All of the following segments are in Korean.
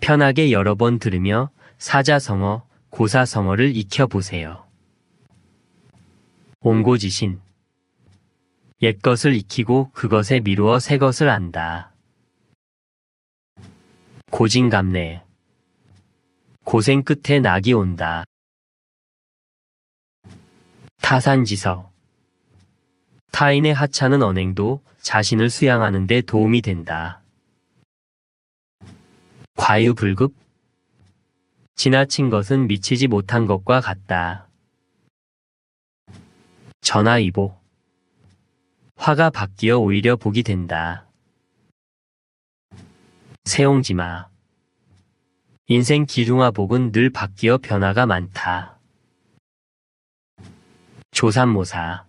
편하게 여러 번 들으며 사자성어, 고사성어를 익혀보세요. 옹고지신. 옛것을 익히고 그것에 미루어 새것을 안다. 고진감래. 고생 끝에 낙이 온다. 타산지석. 타인의 하찮은 언행도 자신을 수양하는 데 도움이 된다. 과유불급. 지나친 것은 미치지 못한 것과 같다. 전화위복. 화가 바뀌어 오히려 복이 된다. 세옹지마. 인생 기중화복은 늘 바뀌어 변화가 많다. 조삼모사.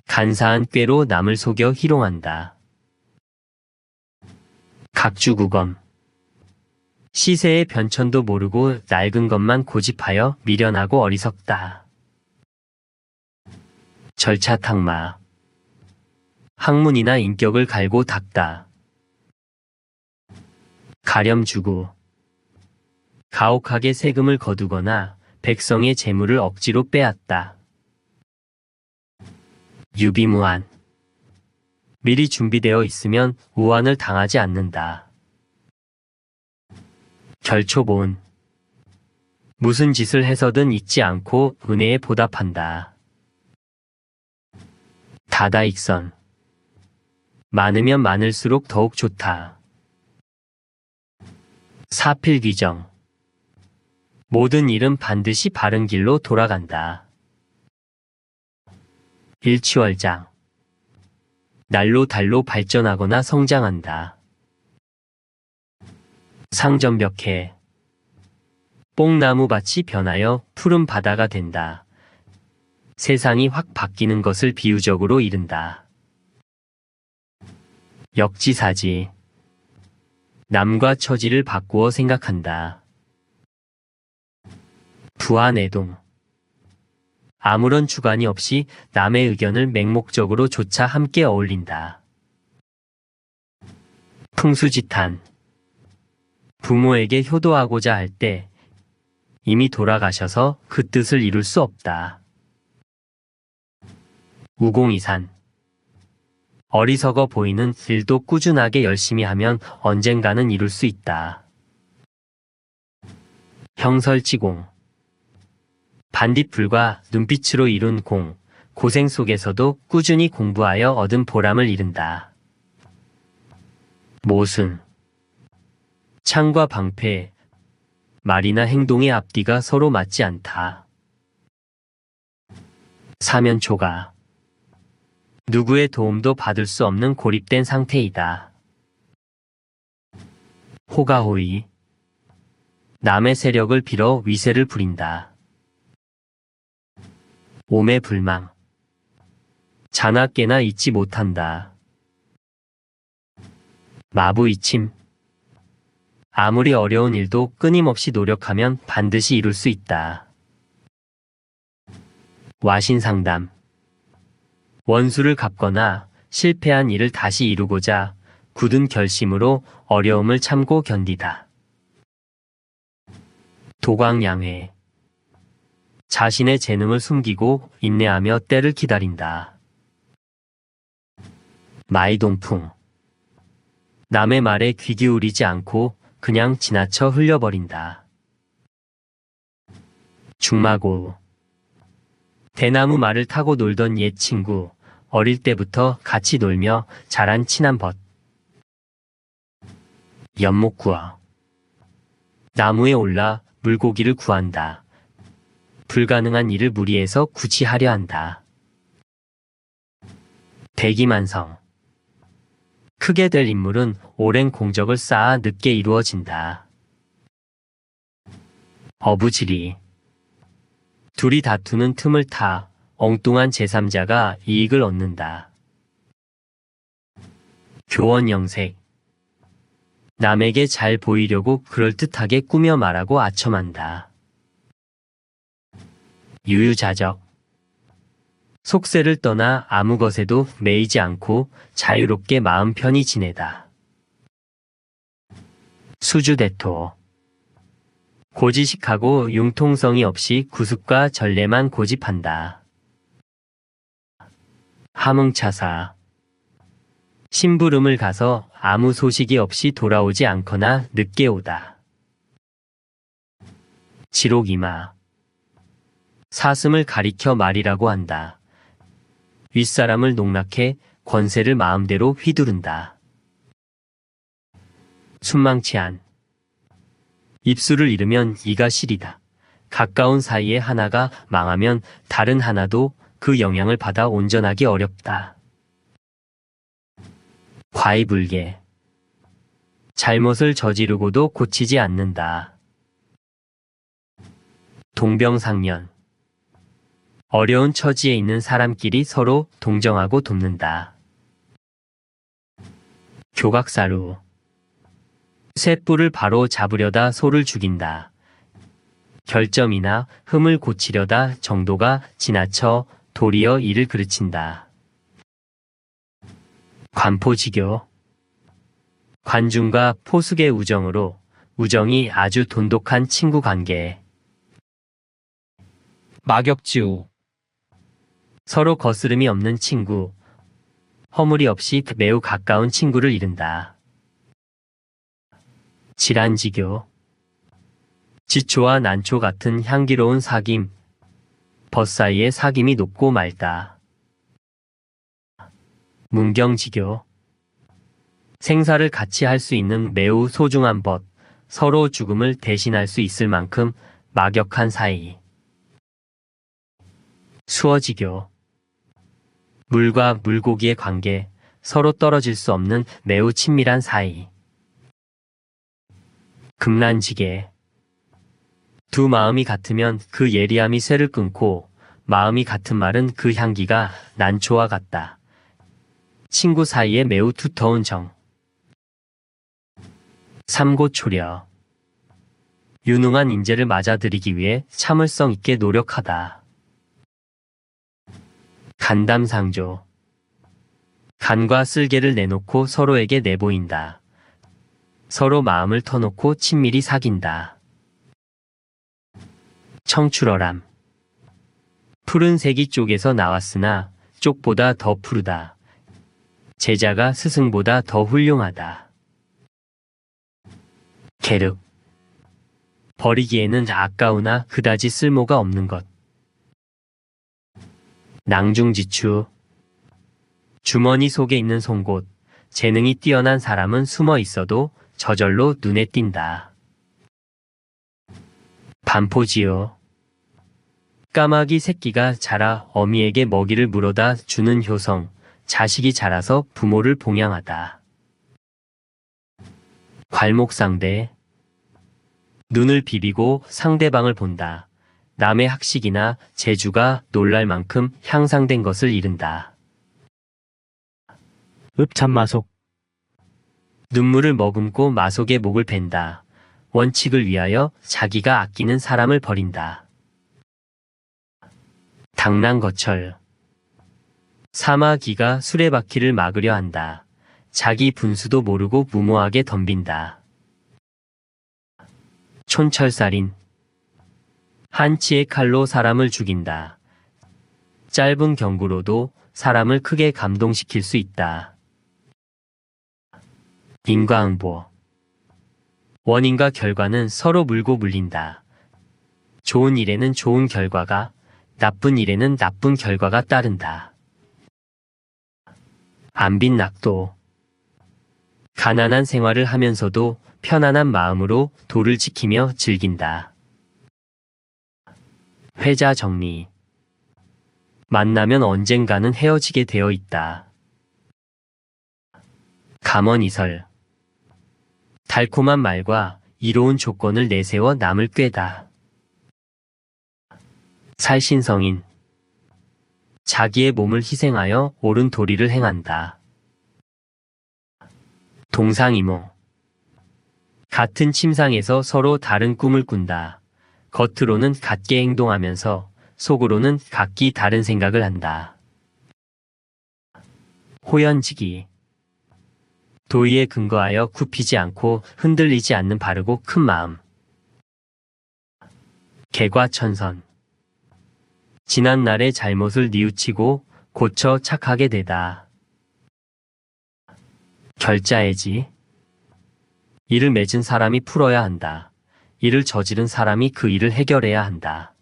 간사한 꾀로 남을 속여 희롱한다. 각주구검. 시세의 변천도 모르고 낡은 것만 고집하여 미련하고 어리석다. 절차탕마. 학문이나 인격을 갈고 닦다. 가렴주구. 가혹하게 세금을 거두거나 백성의 재물을 억지로 빼앗다. 유비무한. 미리 준비되어 있으면 우환을 당하지 않는다. 결초본. 무슨 짓을 해서든 잊지 않고 은혜에 보답한다. 다다익선. 많으면 많을수록 더욱 좋다. 사필귀정. 모든 일은 반드시 바른 길로 돌아간다. 일취월장. 날로 달로 발전하거나 성장한다. 상전벽해. 뽕나무밭이 변하여 푸른 바다가 된다. 세상이 확 바뀌는 것을 비유적으로 이른다. 역지사지. 남과 처지를 바꾸어 생각한다. 부하내동. 아무런 주관이 없이 남의 의견을 맹목적으로 조차 함께 어울린다. 풍수지탄. 부모에게 효도하고자 할 때 이미 돌아가셔서 그 뜻을 이룰 수 없다. 우공이산. 어리석어 보이는 일도 꾸준하게 열심히 하면 언젠가는 이룰 수 있다. 형설지공. 반딧불과 눈빛으로 이룬 공, 고생 속에서도 꾸준히 공부하여 얻은 보람을 이룬다. 모순. 창과 방패, 말이나 행동의 앞뒤가 서로 맞지 않다. 사면초가. 누구의 도움도 받을 수 없는 고립된 상태이다. 호가호의. 남의 세력을 빌어 위세를 부린다. 오매불망. 자나깨나 잊지 못한다. 마부이침. 아무리 어려운 일도 끊임없이 노력하면 반드시 이룰 수 있다. 와신상담. 원수를 갚거나 실패한 일을 다시 이루고자 굳은 결심으로 어려움을 참고 견디다. 도광양회. 자신의 재능을 숨기고 인내하며 때를 기다린다. 마이동풍. 남의 말에 귀 기울이지 않고 그냥 지나쳐 흘려버린다. 중마고. 대나무 말을 타고 놀던 옛 친구, 어릴 때부터 같이 놀며 자란 친한 벗. 연목구어. 나무에 올라 물고기를 구한다. 불가능한 일을 무리해서 굳이 하려 한다. 대기만성. 크게 될 인물은 오랜 공적을 쌓아 늦게 이루어진다. 어부지리. 둘이 다투는 틈을 타 엉뚱한 제3자가 이익을 얻는다. 교원영색. 남에게 잘 보이려고 그럴듯하게 꾸며 말하고 아첨한다. 유유자적. 속세를 떠나 아무 것에도 매이지 않고 자유롭게 마음 편히 지내다. 수주대토. 고지식하고 융통성이 없이 구습과 전례만 고집한다. 함흥차사. 심부름을 가서 아무 소식이 없이 돌아오지 않거나 늦게 오다. 지록이마. 사슴을 가리켜 말이라고 한다. 윗사람을 농락해 권세를 마음대로 휘두른다. 순망치한. 입술을 잃으면 이가 시리다. 가까운 사이에 하나가 망하면 다른 하나도 그 영향을 받아 온전하기 어렵다. 과이불개. 잘못을 저지르고도 고치지 않는다. 동병상련. 어려운 처지에 있는 사람끼리 서로 동정하고 돕는다. 교각사루. 쇳불을 바로 잡으려다 소를 죽인다. 결점이나 흠을 고치려다 정도가 지나쳐 도리어 이를 그르친다. 관포지교. 관중과 포숙의 우정으로 우정이 아주 돈독한 친구 관계. 막역지우. 서로 거스름이 없는 친구, 허물이 없이 매우 가까운 친구를 이른다. 질환지교. 지초와 난초 같은 향기로운 사귐, 벗 사이에 사귐이 높고 맑다. 문경지교. 생사를 같이 할 수 있는 매우 소중한 벗, 서로 죽음을 대신할 수 있을 만큼 막역한 사이. 수어지교. 물과 물고기의 관계, 서로 떨어질 수 없는 매우 친밀한 사이. 금난지계. 두 마음이 같으면 그 예리함이 쇠를 끊고 마음이 같은 말은 그 향기가 난초와 같다. 친구 사이에 매우 두터운 정. 삼고초려. 유능한 인재를 맞아들이기 위해 참을성 있게 노력하다. 간담상조. 간과 쓸개를 내놓고 서로에게 내보인다. 서로 마음을 터놓고 친밀히 사귄다. 청출어람. 푸른 색이 쪽에서 나왔으나 쪽보다 더 푸르다. 제자가 스승보다 더 훌륭하다. 계륵. 버리기에는 아까우나 그다지 쓸모가 없는 것. 낭중지추. 주머니 속에 있는 송곳. 재능이 뛰어난 사람은 숨어 있어도 저절로 눈에 띈다. 반포지요. 까마귀 새끼가 자라 어미에게 먹이를 물어다 주는 효성. 자식이 자라서 부모를 봉양하다. 괄목상대. 눈을 비비고 상대방을 본다. 남의 학식이나 재주가 놀랄 만큼 향상된 것을 이른다. 읍참마속. 눈물을 머금고 마속의 목을 벤다. 원칙을 위하여 자기가 아끼는 사람을 버린다. 당랑거철. 사마귀가 수레바퀴를 막으려 한다. 자기 분수도 모르고 무모하게 덤빈다. 촌철살인. 한치의 칼로 사람을 죽인다. 짧은 경구로도 사람을 크게 감동시킬 수 있다. 인과응보. 원인과 결과는 서로 물고 물린다. 좋은 일에는 좋은 결과가, 나쁜 일에는 나쁜 결과가 따른다. 안빈낙도. 가난한 생활을 하면서도 편안한 마음으로 도를 지키며 즐긴다. 회자정리. 만나면 언젠가는 헤어지게 되어 있다. 감언이설. 달콤한 말과 이로운 조건을 내세워 남을 꾀다. 살신성인. 자기의 몸을 희생하여 옳은 도리를 행한다. 동상이모. 같은 침상에서 서로 다른 꿈을 꾼다. 겉으로는 같게 행동하면서 속으로는 각기 다른 생각을 한다. 호연지기. 도의에 근거하여 굽히지 않고 흔들리지 않는 바르고 큰 마음. 개과천선. 지난 날의 잘못을 뉘우치고 고쳐 착하게 되다. 결자해지. 일을 맺은 사람이 풀어야 한다. 일을 저지른 사람이 그 일을 해결해야 한다.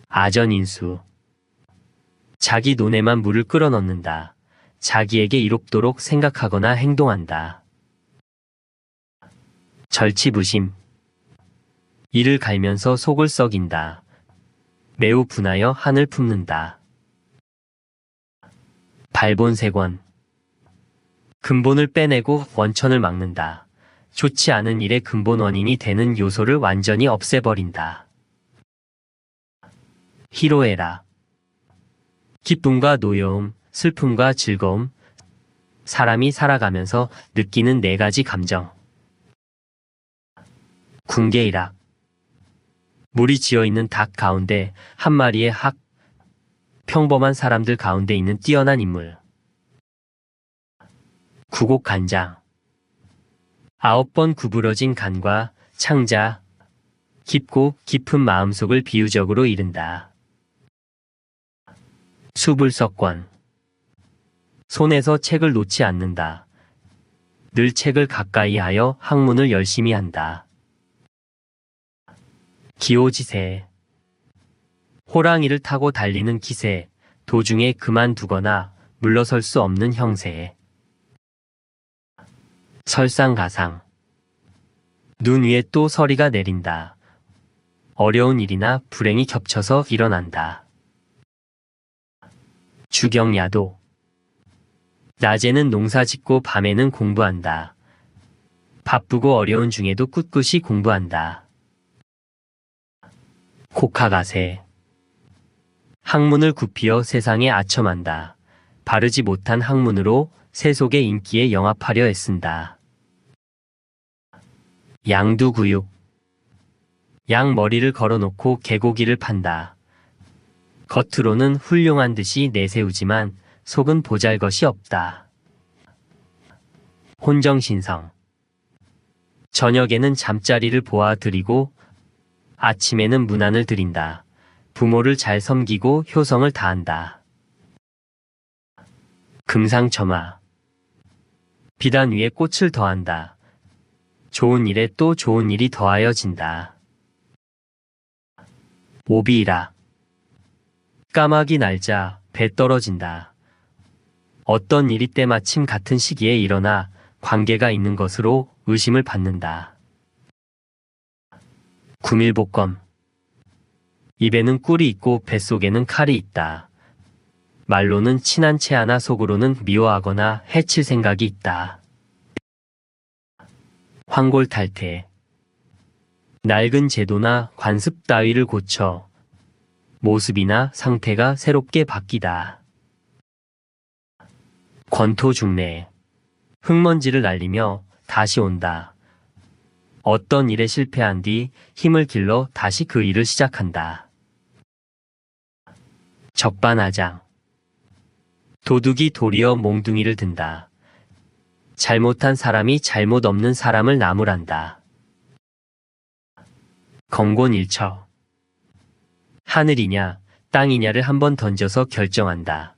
아전인수. 자기 논에만 물을 끌어넣는다. 자기에게 이롭도록 생각하거나 행동한다. 절치부심. 이를 갈면서 속을 썩인다. 매우 분하여 한을 품는다. 발본색원. 근본을 빼내고 원천을 막는다. 좋지 않은 일의 근본 원인이 되는 요소를 완전히 없애버린다. 희로애락. 기쁨과 노여움, 슬픔과 즐거움, 사람이 살아가면서 느끼는 4가지 감정. 궁계일학. 물이 지어있는 닭 가운데 한 마리의 학, 평범한 사람들 가운데 있는 뛰어난 인물. 구곡간장. 9번 구부러진 간과 창자, 깊고 깊은 마음속을 비유적으로 이른다. 수불석권. 손에서 책을 놓지 않는다. 늘 책을 가까이 하여 학문을 열심히 한다. 기호지세. 호랑이를 타고 달리는 기세, 도중에 그만두거나 물러설 수 없는 형세. 설상가상. 눈 위에 또 서리가 내린다. 어려운 일이나 불행이 겹쳐서 일어난다. 주경야도. 낮에는 농사 짓고 밤에는 공부한다. 바쁘고 어려운 중에도 꿋꿋이 공부한다. 곡하가세. 학문을 굽히어 세상에 아첨한다. 바르지 못한 학문으로 세속의 인기에 영합하려 애쓴다. 양두구육. 양 머리를 걸어놓고 개고기를 판다. 겉으로는 훌륭한 듯이 내세우지만 속은 보잘것이 없다. 혼정신성. 저녁에는 잠자리를 보아드리고 아침에는 문안을 드린다. 부모를 잘 섬기고 효성을 다한다. 금상첨화. 비단 위에 꽃을 더한다. 좋은 일에 또 좋은 일이 더하여진다. 오비이라. 까마귀 날자 배 떨어진다. 어떤 일이 때마침 같은 시기에 일어나 관계가 있는 것으로 의심을 받는다. 구밀복검. 입에는 꿀이 있고 뱃속에는 칼이 있다. 말로는 친한 채 하나 속으로는 미워하거나 해칠 생각이 있다. 황골탈퇴. 낡은 제도나 관습 따위를 고쳐 모습이나 상태가 새롭게 바뀌다. 권토중래. 흙먼지를 날리며 다시 온다. 어떤 일에 실패한 뒤 힘을 길러 다시 그 일을 시작한다. 적반하장. 도둑이 도리어 몽둥이를 든다. 잘못한 사람이 잘못 없는 사람을 나무란다. 건곤일처. 하늘이냐 땅이냐를 한번 던져서 결정한다.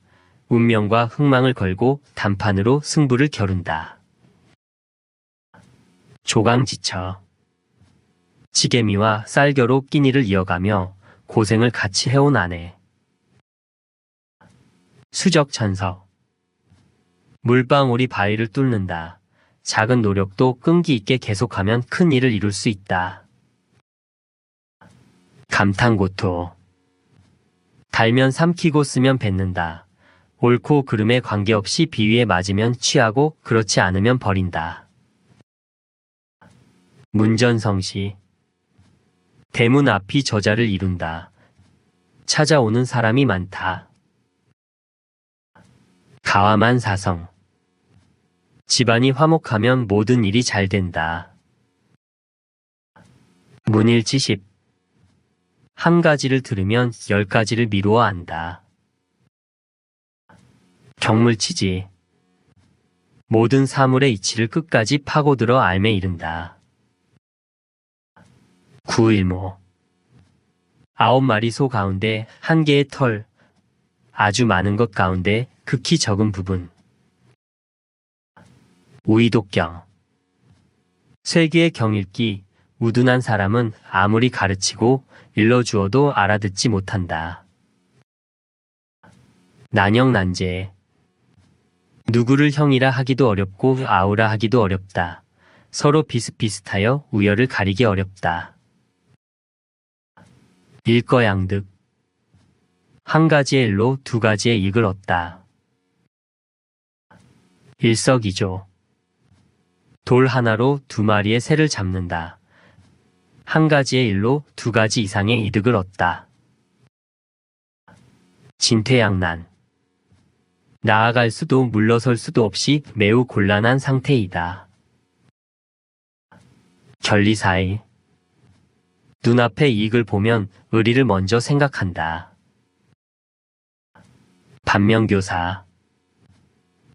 운명과 흥망을 걸고 단판으로 승부를 겨룬다. 조강지처. 지게미와 쌀겨로 끼니를 이어가며 고생을 같이 해온 아내. 수적천석. 물방울이 바위를 뚫는다. 작은 노력도 끈기 있게 계속하면 큰 일을 이룰 수 있다. 감탄고토. 달면 삼키고 쓰면 뱉는다. 옳고 그름에 관계없이 비위에 맞으면 취하고 그렇지 않으면 버린다. 문전성시. 대문 앞이 저자를 이룬다. 찾아오는 사람이 많다. 가와만사성. 집안이 화목하면 모든 일이 잘 된다. 문일지십. 한 가지를 들으면 10가지를 미루어 안다. 경물치지. 모든 사물의 이치를 끝까지 파고들어 알매 이른다. 9일모 9마리 소 가운데 한 개의 털, 아주 많은 것 가운데 극히 적은 부분. 우이독경 쇠귀의 경읽기, 우둔한 사람은 아무리 가르치고 일러주어도 알아듣지 못한다. 난영난제 누구를 형이라 하기도 어렵고 아우라 하기도 어렵다. 서로 비슷비슷하여 우열을 가리기 어렵다. 일거양득 한 가지의 일로 두 가지의 이익을 얻다. 일석이조 돌 하나로 두 마리의 새를 잡는다. 한 가지의 일로 두 가지 이상의 이득을 얻다. 진퇴양난 나아갈 수도 물러설 수도 없이 매우 곤란한 상태이다. 결리사의 눈앞의 이익을 보면 의리를 먼저 생각한다. 반면교사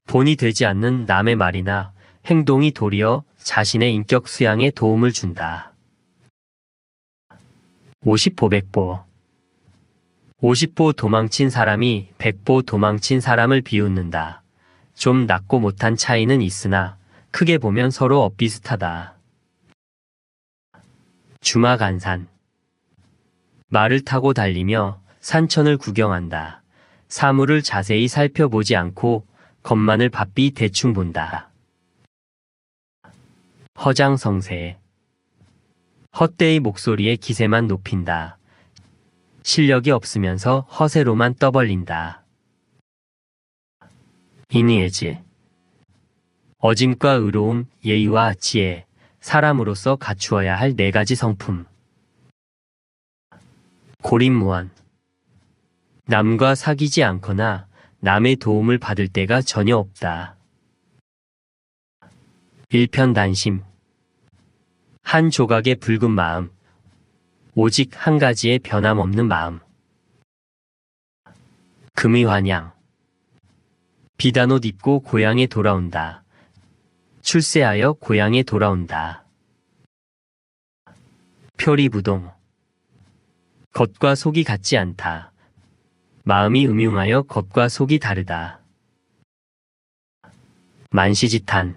본이 되지 않는 남의 말이나 행동이 도리어 자신의 인격 수양에 도움을 준다. 50보 50보 도망친 사람이 100보 도망친 사람을 비웃는다. 좀 낮고 못한 차이는 있으나 크게 보면 서로 엇비슷하다. 주마간산 말을 타고 달리며 산천을 구경한다. 사물을 자세히 살펴보지 않고 겉만을 바삐 대충 본다. 허장성세 헛되이 목소리의 기세만 높인다. 실력이 없으면서 허세로만 떠벌린다. 이니에지 어짐과 의로움, 예의와 지혜, 사람으로서 갖추어야 할 네 가지 성품. 고립무한 남과 사귀지 않거나 남의 도움을 받을 때가 전혀 없다. 일편단심 한 조각의 붉은 마음, 오직 한 가지의 변함없는 마음. 금의환양 비단 옷 입고 고향에 돌아온다. 출세하여 고향에 돌아온다. 표리부동 겉과 속이 같지 않다. 마음이 음흉하여 겉과 속이 다르다. 만시지탄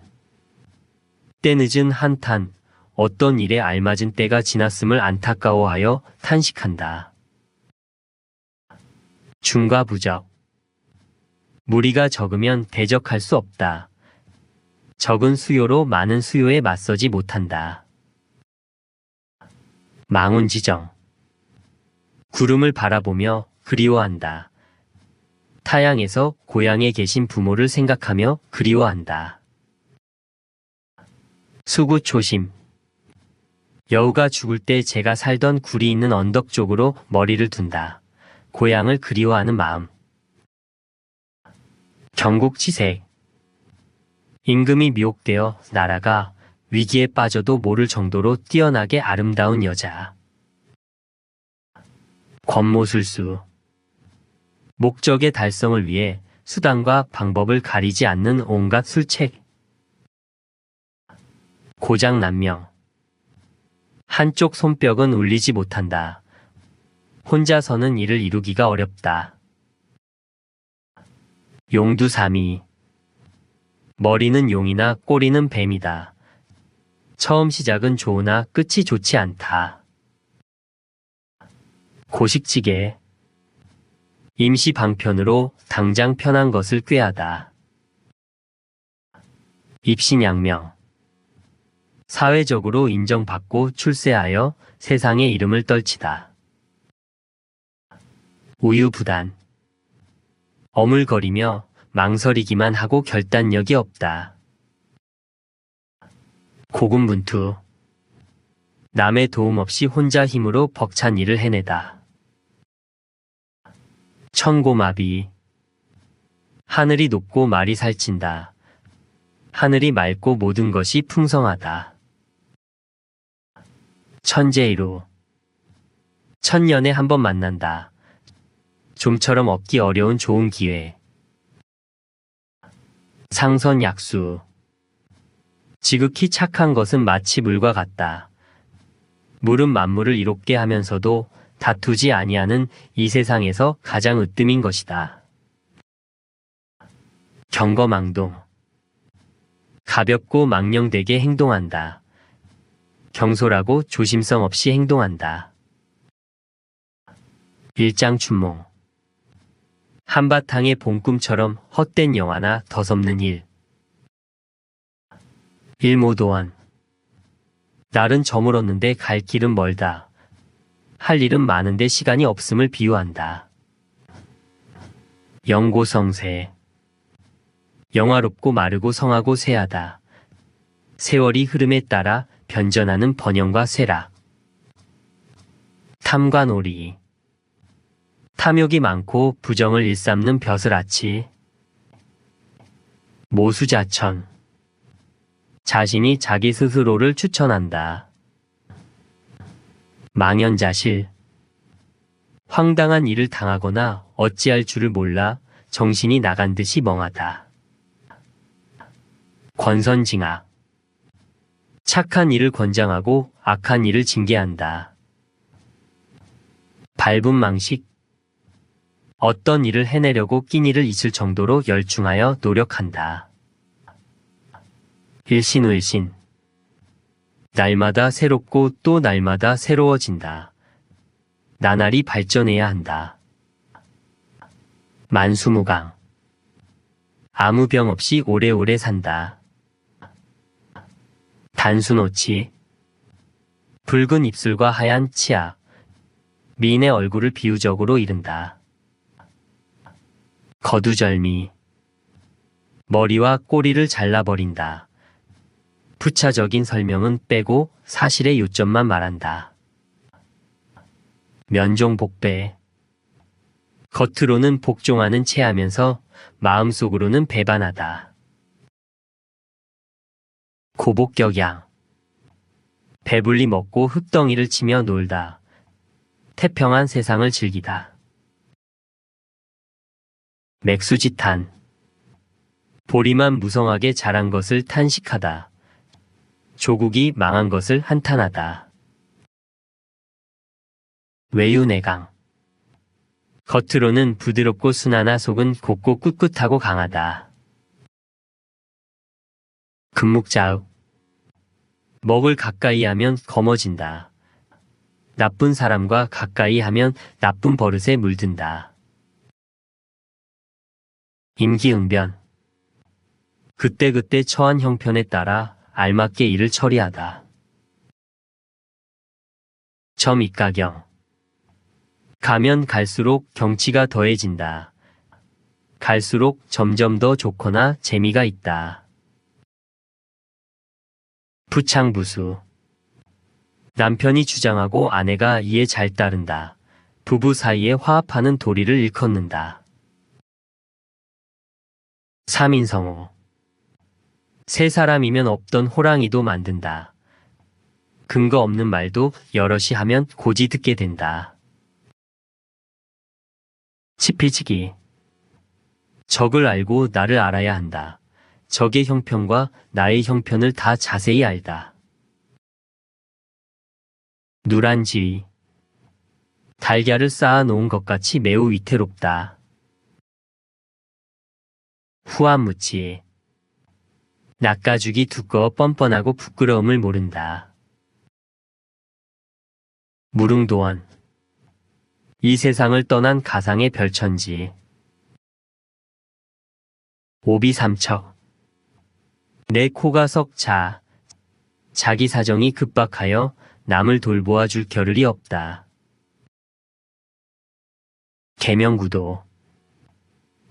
때늦은 한탄 어떤 일에 알맞은 때가 지났음을 안타까워하여 탄식한다. 중과부적 무리가 적으면 대적할 수 없다. 적은 수요로 많은 수요에 맞서지 못한다. 망운지정 구름을 바라보며 그리워한다. 타양에서 고향에 계신 부모를 생각하며 그리워한다. 수구초심 여우가 죽을 때 제가 살던 굴이 있는 언덕 쪽으로 머리를 둔다. 고향을 그리워하는 마음. 경국치색 임금이 미혹되어 나라가 위기에 빠져도 모를 정도로 뛰어나게 아름다운 여자. 권모술수 목적의 달성을 위해 수단과 방법을 가리지 않는 온갖 술책. 고장난명 한쪽 손뼉은 울리지 못한다. 혼자서는 이를 이루기가 어렵다. 용두사미 머리는 용이나 꼬리는 뱀이다. 처음 시작은 좋으나 끝이 좋지 않다. 고식지게 임시 방편으로 당장 편한 것을 꾀하다. 입신양명 사회적으로 인정받고 출세하여 세상의 이름을 떨치다. 우유부단 어물거리며 망설이기만 하고 결단력이 없다. 고군분투 남의 도움 없이 혼자 힘으로 벅찬 일을 해내다. 천고마비 하늘이 높고 말이 살찐다. 하늘이 맑고 모든 것이 풍성하다. 천재이루 천년에 한 번 만난다. 좀처럼 얻기 어려운 좋은 기회. 상선약수 지극히 착한 것은 마치 물과 같다. 물은 만물을 이롭게 하면서도 다투지 아니하는 이 세상에서 가장 으뜸인 것이다. 경거망동. 가볍고 망령되게 행동한다. 경솔하고 조심성 없이 행동한다. 일장춘몽. 한바탕의 봄꿈처럼 헛된 영화나 덧없는 일. 일모도원. 날은 저물었는데 갈 길은 멀다. 할 일은 많은데 시간이 없음을 비유한다. 영고성세. 영화롭고 마르고 성하고 쇠하다. 세월이 흐름에 따라 변전하는 번영과 쇠락. 탐관오리. 탐욕이 많고 부정을 일삼는 벼슬아치. 모수자천. 자신이 자기 스스로를 추천한다. 망연자실. 황당한 일을 당하거나 어찌할 줄을 몰라 정신이 나간 듯이 멍하다. 권선징악. 착한 일을 권장하고 악한 일을 징계한다. 발분망식. 어떤 일을 해내려고 끼니를 잊을 정도로 열중하여 노력한다. 일신의신. 날마다 새롭고 또 날마다 새로워진다. 나날이 발전해야 한다. 만수무강. 아무 병 없이 오래오래 산다. 단수노치. 붉은 입술과 하얀 치아. 미인의 얼굴을 비유적으로 이른다. 거두절미. 머리와 꼬리를 잘라버린다. 부차적인 설명은 빼고 사실의 요점만 말한다. 면종복배. 겉으로는 복종하는 체하면서 마음속으로는 배반하다. 고복격양. 배불리 먹고 흙덩이를 치며 놀다. 태평한 세상을 즐기다. 맥수지탄. 보리만 무성하게 자란 것을 탄식하다. 조국이 망한 것을 한탄하다. 외유내강. 겉으로는 부드럽고 순하나 속은 곱고 꿋꿋하고 강하다. 금묵자읍. 먹을 가까이 하면 검어진다. 나쁜 사람과 가까이 하면 나쁜 버릇에 물든다. 임기응변. 그때그때 처한 형편에 따라 알맞게 일을 처리하다. 점입가경. 가면 갈수록 경치가 더해진다. 갈수록 점점 더 좋거나 재미가 있다. 부창부수. 남편이 주장하고 아내가 이에 잘 따른다. 부부 사이에 화합하는 도리를 일컫는다. 삼인성호. 세 사람이면 없던 호랑이도 만든다. 근거 없는 말도 여럿이 하면 고지 듣게 된다. 치피지기. 적을 알고 나를 알아야 한다. 적의 형편과 나의 형편을 다 자세히 알다. 누란지위. 달걀을 쌓아 놓은 것 같이 매우 위태롭다. 후한무치. 낚아죽이 두꺼워 뻔뻔하고 부끄러움을 모른다. 무릉도원. 이 세상을 떠난 가상의 별천지. 오비삼척. 내 코가 석자. 자기 사정이 급박하여 남을 돌보아 줄 겨를이 없다. 계명구도.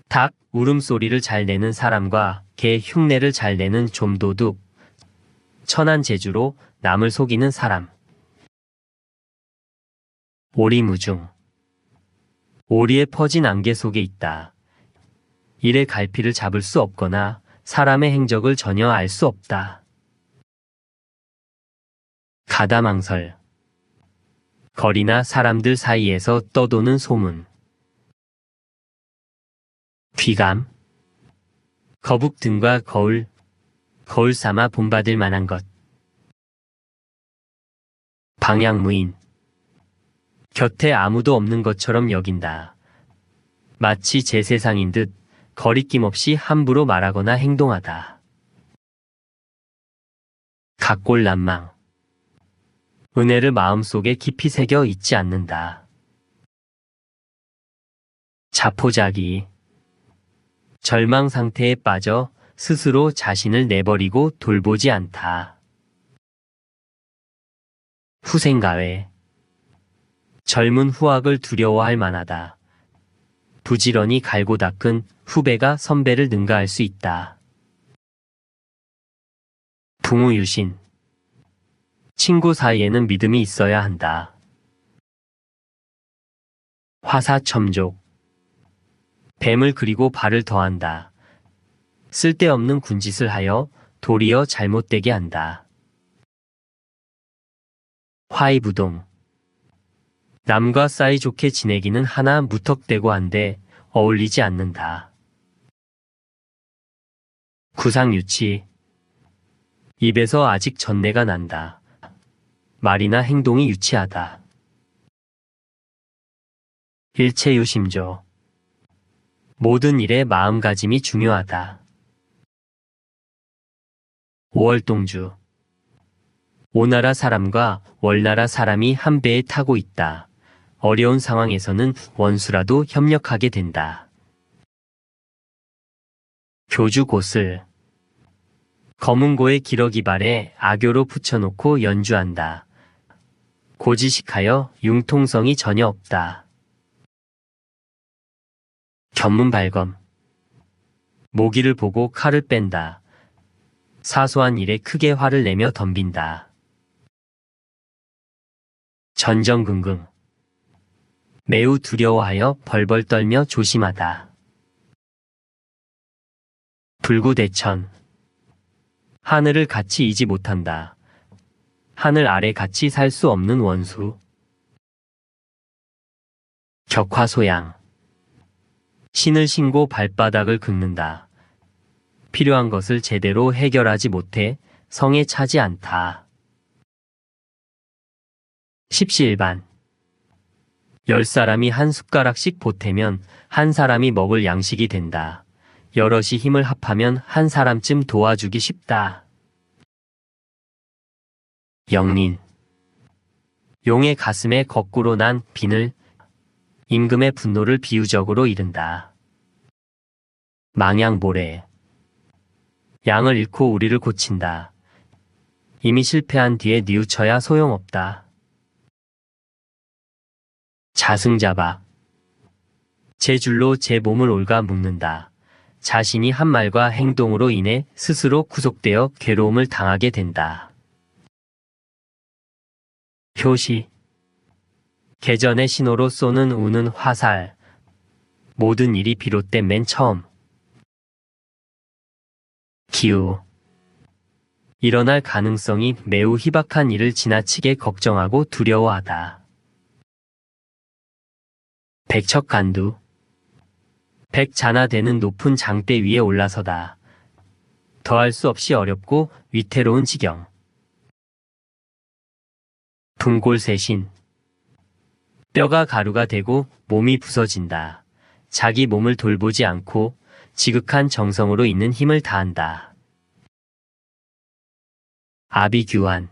닭 울음소리를 잘 내는 사람과 개 흉내를 잘 내는 좀도둑. 천한 재주로 남을 속이는 사람. 오리무중. 오리에 퍼진 안개 속에 있다. 이래 갈피를 잡을 수 없거나 사람의 행적을 전혀 알 수 없다. 가다망설. 거리나 사람들 사이에서 떠도는 소문. 귀감. 거북 등과 거울. 거울 삼아 본받을 만한 것. 방향무인. 곁에 아무도 없는 것처럼 여긴다. 마치 제 세상인 듯 거리낌 없이 함부로 말하거나 행동하다. 각골난망. 은혜를 마음속에 깊이 새겨 있지 않는다. 자포자기. 절망 상태에 빠져 스스로 자신을 내버리고 돌보지 않다. 후생가외. 젊은 후학을 두려워할 만하다. 부지런히 갈고 닦은 후배가 선배를 능가할 수 있다. 붕우유신. 친구 사이에는 믿음이 있어야 한다. 화사첨족. 뱀을 그리고 발을 더한다. 쓸데없는 군짓을 하여 도리어 잘못되게 한다. 화이부동. 남과 사이좋게 지내기는 하나 무턱대고 한데 어울리지 않는다. 구상유치. 입에서 아직 전내가 난다. 말이나 행동이 유치하다. 일체유심조. 모든 일에 마음가짐이 중요하다. 오월동주. 오나라 사람과 월나라 사람이 한 배에 타고 있다. 어려운 상황에서는 원수라도 협력하게 된다. 교주곳을. 검은고에 기러기 발에 악교로 붙여놓고 연주한다. 고지식하여 융통성이 전혀 없다. 견문발검. 모기를 보고 칼을 뺀다. 사소한 일에 크게 화를 내며 덤빈다. 전전긍긍. 매우 두려워하여 벌벌 떨며 조심하다. 불구대천. 하늘을 같이 이지 못한다. 하늘 아래 같이 살 수 없는 원수. 격화소양. 신을 신고 발바닥을 긁는다. 필요한 것을 제대로 해결하지 못해 성에 차지 않다. 십시일반. 10사람이 한 숟가락씩 보태면 한 사람이 먹을 양식이 된다. 여럿이 힘을 합하면 한 사람쯤 도와주기 쉽다. 영린. 용의 가슴에 거꾸로 난 비늘, 임금의 분노를 비유적으로 이른다. 망양보래. 양을 잃고 우리를 고친다. 이미 실패한 뒤에 뉘우쳐야 소용없다. 자승자박. 제 줄로 제 몸을 옮가 묶는다. 자신이 한 말과 행동으로 인해 스스로 구속되어 괴로움을 당하게 된다. 효시. 개전의 신호로 쏘는 우는 화살. 모든 일이 비롯된 맨 처음. 기우. 일어날 가능성이 매우 희박한 일을 지나치게 걱정하고 두려워하다. 백척간두. 백자나되는 높은 장대 위에 올라서다. 더할 수 없이 어렵고 위태로운 지경. 분골세신. 뼈가 가루가 되고 몸이 부서진다. 자기 몸을 돌보지 않고 지극한 정성으로 있는 힘을 다한다. 아비규환.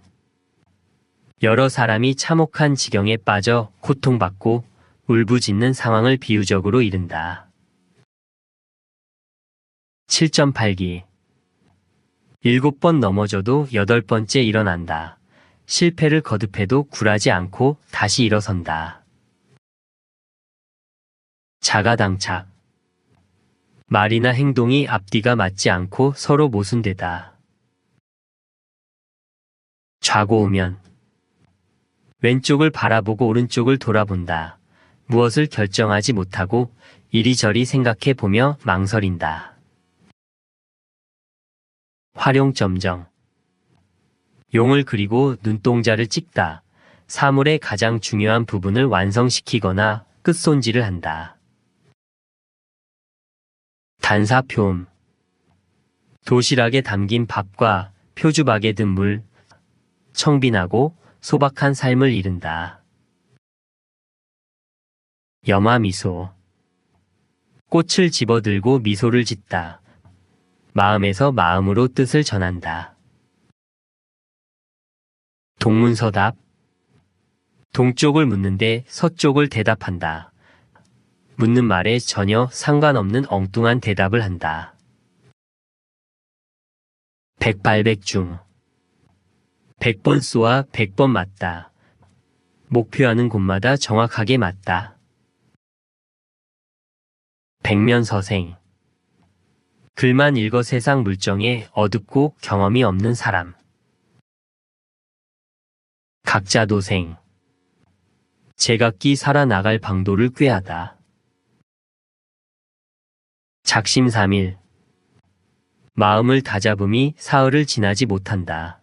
여러 사람이 참혹한 지경에 빠져 고통받고 울부짖는 상황을 비유적으로 이른다. 7.8기. 7번 넘어져도 8번째 일어난다. 실패를 거듭해도 굴하지 않고 다시 일어선다. 자가당착. 말이나 행동이 앞뒤가 맞지 않고 서로 모순되다. 좌고우면. 왼쪽을 바라보고 오른쪽을 돌아본다. 무엇을 결정하지 못하고 이리저리 생각해 보며 망설인다. 활용점정. 용을 그리고 눈동자를 찍다. 사물의 가장 중요한 부분을 완성시키거나 끝손질을 한다. 단사표음. 도시락에 담긴 밥과 표주박에 든 물, 청빈하고 소박한 삶을 이른다. 염화미소. 꽃을 집어들고 미소를 짓다. 마음에서 마음으로 뜻을 전한다. 동문서답. 동쪽을 묻는데 서쪽을 대답한다. 묻는 말에 전혀 상관없는 엉뚱한 대답을 한다. 백발백중. 100번 쏘아 100번 맞다. 목표하는 곳마다 정확하게 맞다. 백면서생. 글만 읽어 세상 물정에 어둡고 경험이 없는 사람. 각자도생. 제각기 살아나갈 방도를 꾀하다. 작심삼일. 마음을 다잡음이 사흘을 지나지 못한다.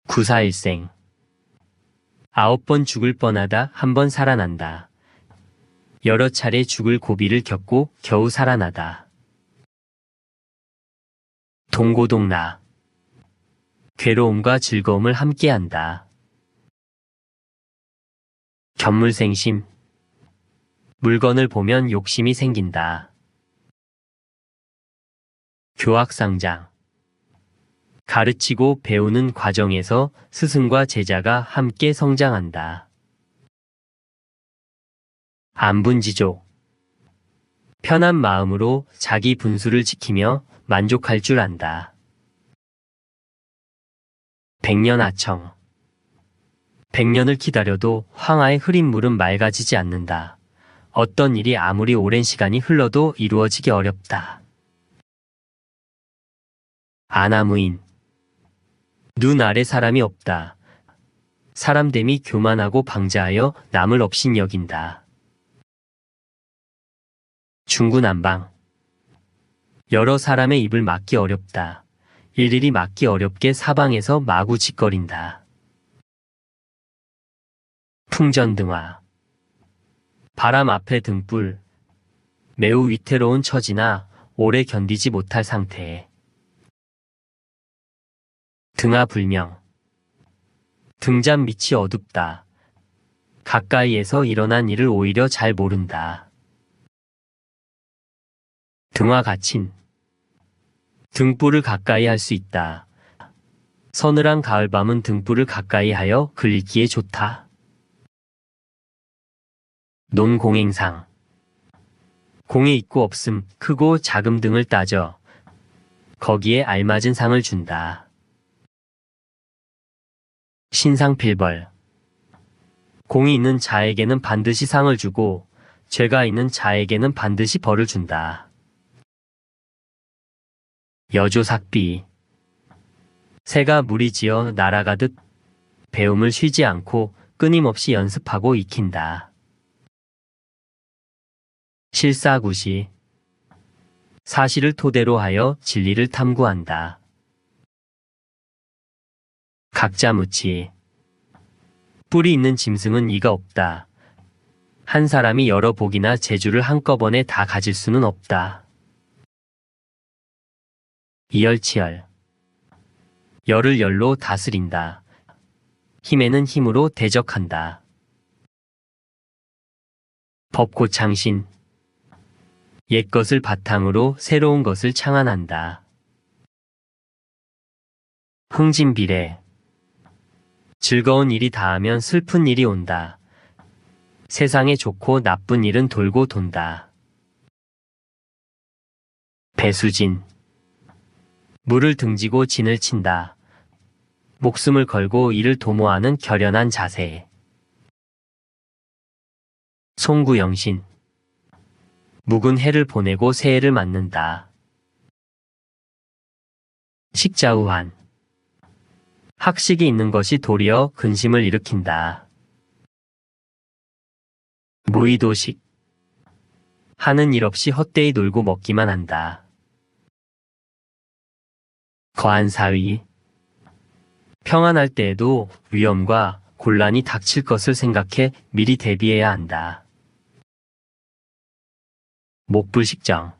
구사일생. 9번 죽을 뻔하다 1번 살아난다. 여러 차례 죽을 고비를 겪고 겨우 살아나다. 동고동락. 괴로움과 즐거움을 함께한다. 견물생심. 물건을 보면 욕심이 생긴다. 교학상장. 가르치고 배우는 과정에서 스승과 제자가 함께 성장한다. 안분지족. 편한 마음으로 자기 분수를 지키며 만족할 줄 안다. 백년아청. 100년을 기다려도 황하의 흐린 물은 맑아지지 않는다. 어떤 일이 아무리 오랜 시간이 흘러도 이루어지기 어렵다. 아나무인. 눈 아래 사람이 없다. 사람됨이 교만하고 방자하여 남을 업신여긴다. 중구난방. 여러 사람의 입을 막기 어렵다. 일일이 막기 어렵게 사방에서 마구 짓거린다. 풍전등화. 바람 앞에 등불. 매우 위태로운 처지나 오래 견디지 못할 상태. 등화불명. 등잔 밑이 어둡다. 가까이에서 일어난 일을 오히려 잘 모른다. 등화가친. 등불을 가까이 할 수 있다. 서늘한 가을밤은 등불을 가까이 하여 글리기에 좋다. 논공행상. 공에 있고 없음, 크고 작음 등을 따져 거기에 알맞은 상을 준다. 신상필벌. 공이 있는 자에게는 반드시 상을 주고 죄가 있는 자에게는 반드시 벌을 준다. 여조삭비. 새가 무리지어 날아가듯 배움을 쉬지 않고 끊임없이 연습하고 익힌다. 실사구시. 사실을 토대로 하여 진리를 탐구한다. 각자무치. 뿔이 있는 짐승은 이가 없다. 한 사람이 여러 복이나 재주를 한꺼번에 다 가질 수는 없다. 이열치열. 열을 열로 다스린다. 힘에는 힘으로 대적한다. 법고창신. 옛것을 바탕으로 새로운 것을 창안한다. 흥진비례. 즐거운 일이 닿으면 슬픈 일이 온다. 세상에 좋고 나쁜 일은 돌고 돈다. 배수진. 물을 등지고 진을 친다. 목숨을 걸고 이를 도모하는 결연한 자세. 송구영신. 묵은 해를 보내고 새해를 맞는다. 식자우한. 학식이 있는 것이 도리어 근심을 일으킨다. 무의도식. 하는 일 없이 헛되이 놀고 먹기만 한다. 거한사위. 평안할 때에도 위험과 곤란이 닥칠 것을 생각해 미리 대비해야 한다. 목불식정.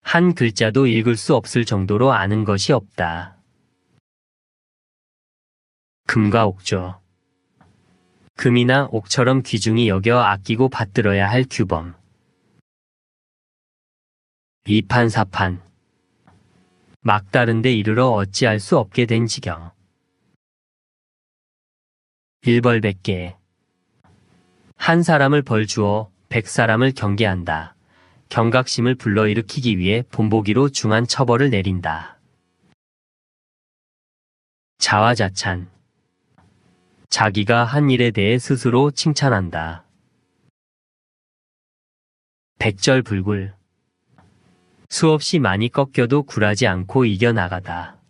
한 글자도 읽을 수 없을 정도로 아는 것이 없다. 금과 옥조. 금이나 옥처럼 귀중히 여겨 아끼고 받들어야 할 규범. 이판사판. 막다른데 이르러 어찌할 수 없게 된 지경. 일벌백계. 한 사람을 벌 주어 100사람을 경계한다. 경각심을 불러일으키기 위해 본보기로 중한 처벌을 내린다. 자화자찬. 자기가 한 일에 대해 스스로 칭찬한다. 백절불굴. 수없이 많이 꺾여도 굴하지 않고 이겨나가다.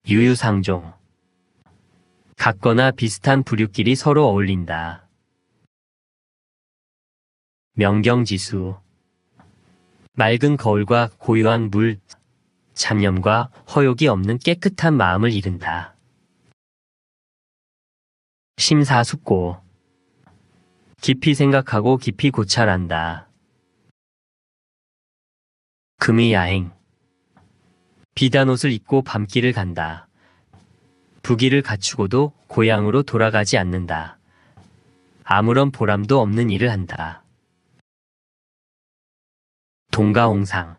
유유상종. 같거나 비슷한 부류끼리 서로 어울린다. 명경지수. 맑은 거울과 고요한 물, 잡념과 허욕이 없는 깨끗한 마음을 이른다. 심사숙고. 깊이 생각하고 깊이 고찰한다. 금의야행. 비단옷을 입고 밤길을 간다. 부기를 갖추고도 고향으로 돌아가지 않는다. 아무런 보람도 없는 일을 한다. 동가홍상.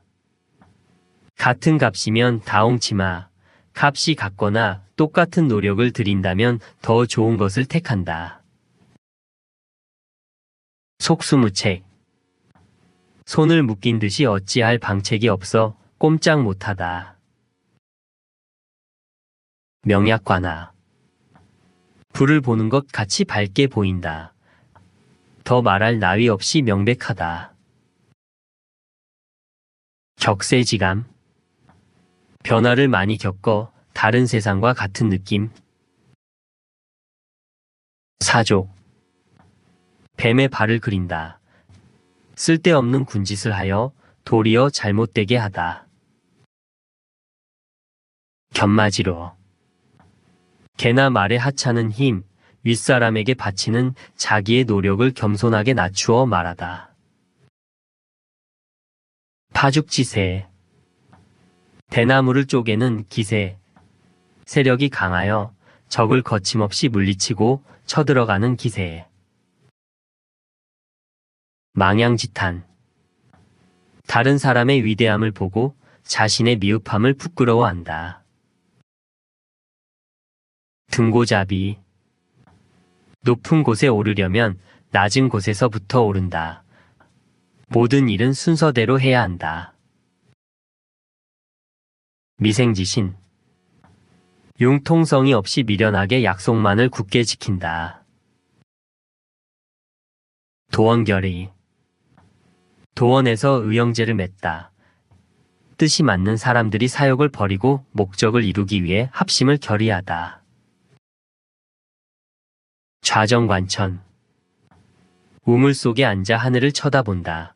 같은 값이면 다홍치마. 값이 같거나 똑같은 노력을 들인다면 더 좋은 것을 택한다. 속수무책. 손을 묶인 듯이 어찌할 방책이 없어 꼼짝 못하다. 명약관화. 불을 보는 것 같이 밝게 보인다. 더 말할 나위 없이 명백하다. 격세지감. 변화를 많이 겪어 다른 세상과 같은 느낌. 사족. 뱀의 발을 그린다. 쓸데없는 군짓을 하여 도리어 잘못되게 하다. 견마지로. 개나 말의 하찮은 힘, 윗사람에게 바치는 자기의 노력을 겸손하게 낮추어 말하다. 파죽지세. 대나무를 쪼개는 기세. 세력이 강하여 적을 거침없이 물리치고 쳐들어가는 기세. 망양지탄. 다른 사람의 위대함을 보고 자신의 미흡함을 부끄러워한다. 등고잡이. 높은 곳에 오르려면 낮은 곳에서부터 오른다. 모든 일은 순서대로 해야 한다. 미생지신. 융통성이 없이 미련하게 약속만을 굳게 지킨다. 도원결의. 도원에서 의형제를 맺다. 뜻이 맞는 사람들이 사욕을 버리고 목적을 이루기 위해 합심을 결의하다. 좌정관천. 우물 속에 앉아 하늘을 쳐다본다.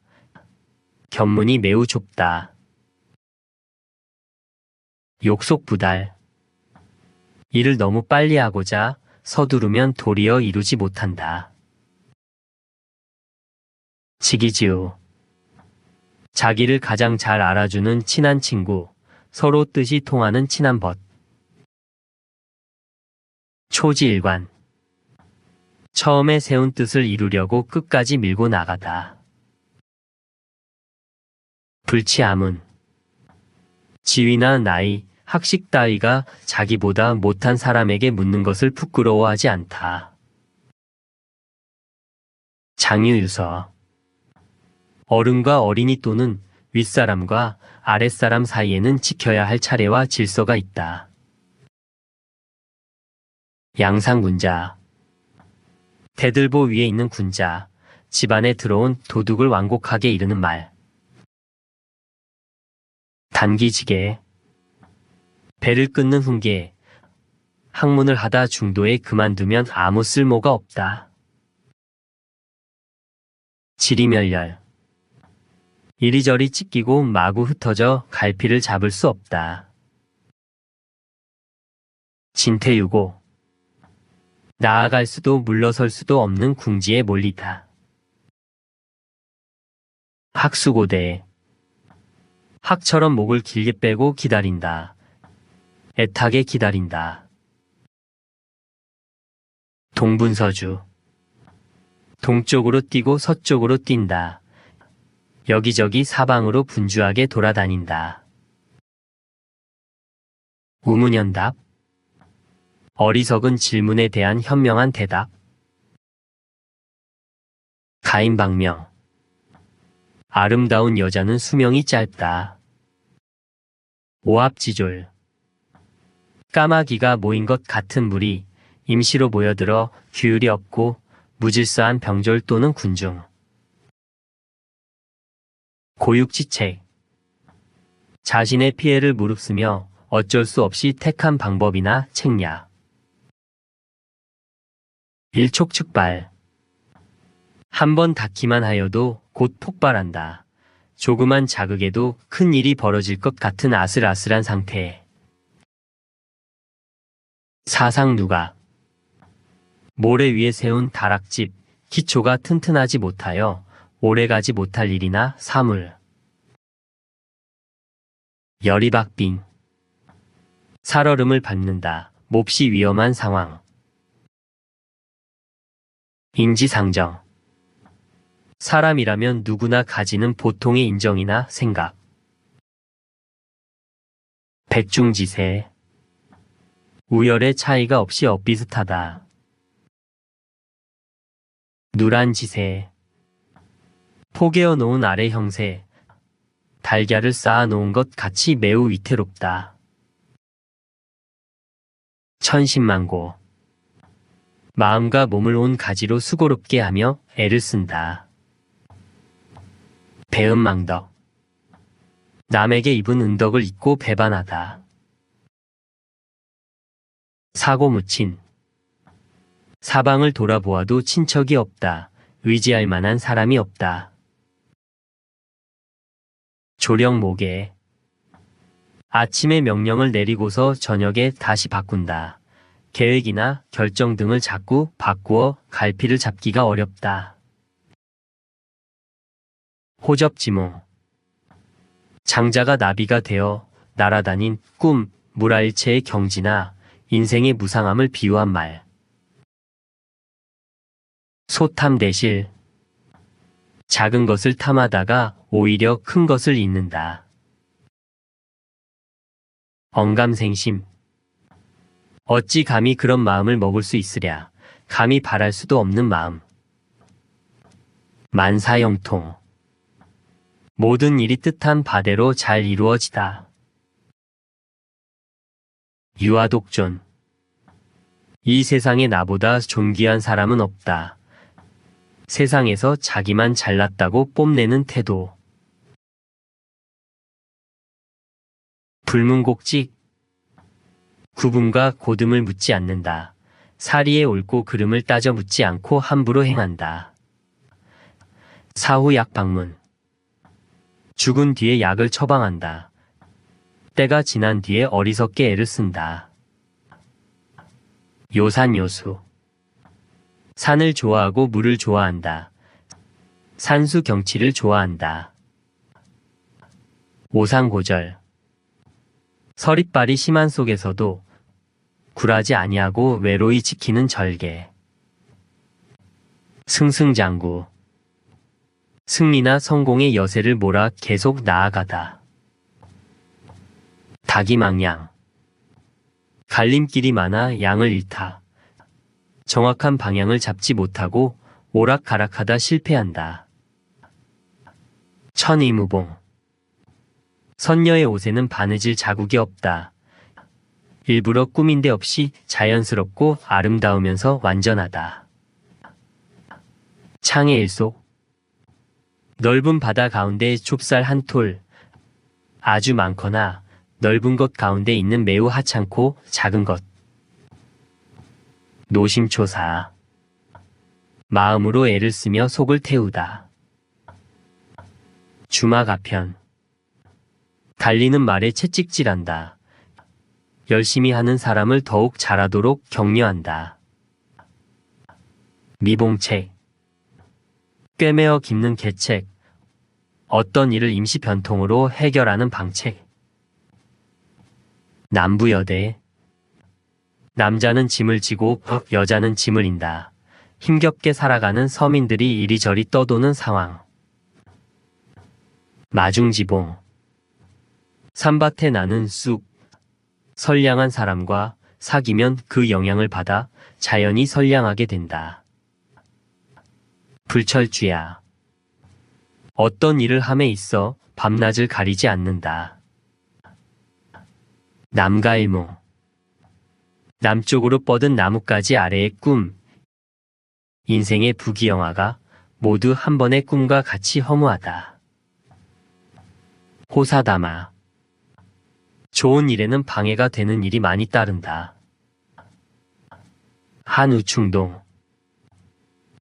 견문이 매우 좁다. 욕속부달. 일을 너무 빨리 하고자 서두르면 도리어 이루지 못한다. 지기지우. 자기를 가장 잘 알아주는 친한 친구, 서로 뜻이 통하는 친한 벗. 초지일관. 처음에 세운 뜻을 이루려고 끝까지 밀고 나가다. 불치아문. 지위나 나이, 학식 따위가 자기보다 못한 사람에게 묻는 것을 부끄러워하지 않다. 장유유서. 어른과 어린이 또는 윗사람과 아랫사람 사이에는 지켜야 할 차례와 질서가 있다. 양상군자. 대들보 위에 있는 군자, 집안에 들어온 도둑을 완곡하게 이르는 말. 단기지게. 배를 끊는 훈계. 학문을 하다 중도에 그만두면 아무 쓸모가 없다. 지리멸렬. 이리저리 찢기고 마구 흩어져 갈피를 잡을 수 없다. 진퇴유고. 나아갈 수도 물러설 수도 없는 궁지에 몰리다. 학수고대. 학처럼 목을 길게 빼고 기다린다. 애타게 기다린다. 동분서주. 동쪽으로 뛰고 서쪽으로 뛴다. 여기저기 사방으로 분주하게 돌아다닌다. 우문현답. 어리석은 질문에 대한 현명한 대답. 가인방명. 아름다운 여자는 수명이 짧다. 오합지졸. 까마귀가 모인 것 같은 무리, 임시로 모여들어 규율이 없고 무질서한 병졸 또는 군중. 고육지책. 자신의 피해를 무릅쓰며 어쩔 수 없이 택한 방법이나 책략. 일촉즉발. 한번 닿기만 하여도 곧 폭발한다. 조그만 자극에도 큰 일이 벌어질 것 같은 아슬아슬한 상태. 사상누각. 모래 위에 세운 다락집, 기초가 튼튼하지 못하여 오래가지 못할 일이나 사물. 열이박빙. 살얼음을 밟는다. 몹시 위험한 상황. 인지상정. 사람이라면 누구나 가지는 보통의 인정이나 생각. 백중지세. 우열의 차이가 없이 엇비슷하다. 누란지세. 포개어 놓은 아래 형세. 달걀을 쌓아 놓은 것 같이 매우 위태롭다. 천신만고. 마음과 몸을 온 가지로 수고롭게 하며 애를 쓴다. 배은망덕. 남에게 입은 은덕을 잊고 배반하다. 사고무친. 사방을 돌아보아도 친척이 없다. 의지할 만한 사람이 없다. 조령모계. 아침에 명령을 내리고서 저녁에 다시 바꾼다. 계획이나 결정 등을 자꾸 바꾸어 갈피를 잡기가 어렵다. 호접지몽. 장자가 나비가 되어 날아다닌 꿈, 물화일체의 경지나 인생의 무상함을 비유한 말. 소탐대실. 작은 것을 탐하다가 오히려 큰 것을 잊는다. 언감생심. 어찌 감히 그런 마음을 먹을 수 있으랴. 감히 바랄 수도 없는 마음. 만사형통. 모든 일이 뜻한 바대로 잘 이루어지다. 유아독존. 이 세상에 나보다 존귀한 사람은 없다. 세상에서 자기만 잘났다고 뽐내는 태도. 불문곡직. 구분과 고듬을 묻지 않는다. 사리의 옳고 그름을 따져 묻지 않고 함부로 행한다. 사후약방문. 죽은 뒤에 약을 처방한다. 때가 지난 뒤에 어리석게 애를 쓴다. 요산요수. 산을 좋아하고 물을 좋아한다. 산수 경치를 좋아한다. 오상고절. 서리빨이 심한 속에서도 굴하지 아니하고 외로이 지키는 절개. 승승장구. 승리나 성공의 여세를 몰아 계속 나아가다. 닭이망양. 갈림길이 많아 양을 잃다. 정확한 방향을 잡지 못하고 오락가락하다 실패한다. 천이무봉. 선녀의 옷에는 바느질 자국이 없다. 일부러 꾸민 데 없이 자연스럽고 아름다우면서 완전하다. 창의 일속. 넓은 바다 가운데 좁쌀 한 톨. 아주 많거나 넓은 것 가운데 있는 매우 하찮고 작은 것. 노심초사. 마음으로 애를 쓰며 속을 태우다. 주마가편. 달리는 말에 채찍질한다. 열심히 하는 사람을 더욱 잘하도록 격려한다. 미봉책. 꿰매어 깁는 계책. 어떤 일을 임시 변통으로 해결하는 방책. 남부여대. 남자는 짐을 지고 여자는 짐을 인다. 힘겹게 살아가는 서민들이 이리저리 떠도는 상황. 마중지봉. 산밭에 나는 쑥. 선량한 사람과 사귀면 그 영향을 받아 자연히 선량하게 된다. 불철주야. 어떤 일을 함에 있어 밤낮을 가리지 않는다. 남가일몽. 남쪽으로 뻗은 나뭇가지 아래의 꿈. 인생의 부귀영화가 모두 한 번의 꿈과 같이 허무하다. 호사다마. 좋은 일에는 방해가 되는 일이 많이 따른다. 한우충동.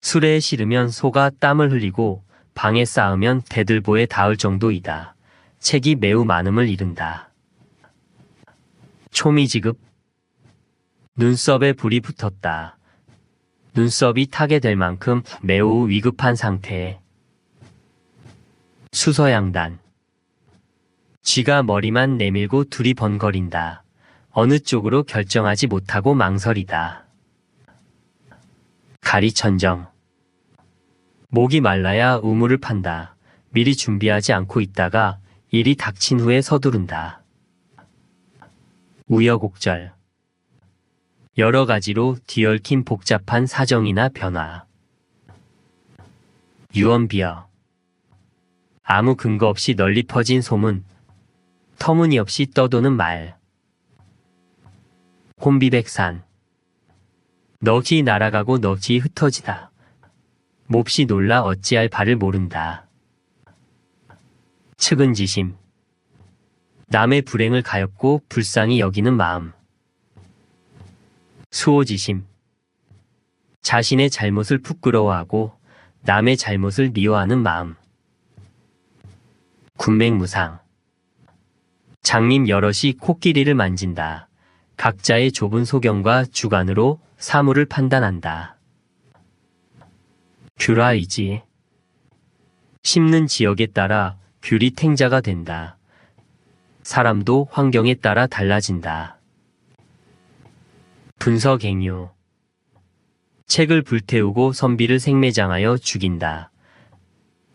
수레에 실으면 소가 땀을 흘리고 방에 쌓으면 대들보에 닿을 정도이다. 책이 매우 많음을 이른다. 초미지급. 눈썹에 불이 붙었다. 눈썹이 타게 될 만큼 매우 위급한 상태에. 수서양단. 쥐가 머리만 내밀고 둘이 번거린다. 어느 쪽으로 결정하지 못하고 망설이다. 가리천정. 목이 말라야 우물을 판다. 미리 준비하지 않고 있다가 일이 닥친 후에 서두른다. 우여곡절. 여러 가지로 뒤얽힌 복잡한 사정이나 변화. 유언비어. 아무 근거 없이 널리 퍼진 소문. 터무니없이 떠도는 말. 혼비백산. 넋이 날아가고 넋이 흩어지다. 몹시 놀라 어찌할 바를 모른다. 측은지심. 남의 불행을 가엾고 불쌍히 여기는 마음. 수호지심. 자신의 잘못을 부끄러워하고 남의 잘못을 미워하는 마음. 군맹무상. 장님 여럿이 코끼리를 만진다. 각자의 좁은 소견과 주관으로 사물을 판단한다. 귤화의지. 심는 지역에 따라 귤이 탱자가 된다. 사람도 환경에 따라 달라진다. 분서갱유. 책을 불태우고 선비를 생매장하여 죽인다.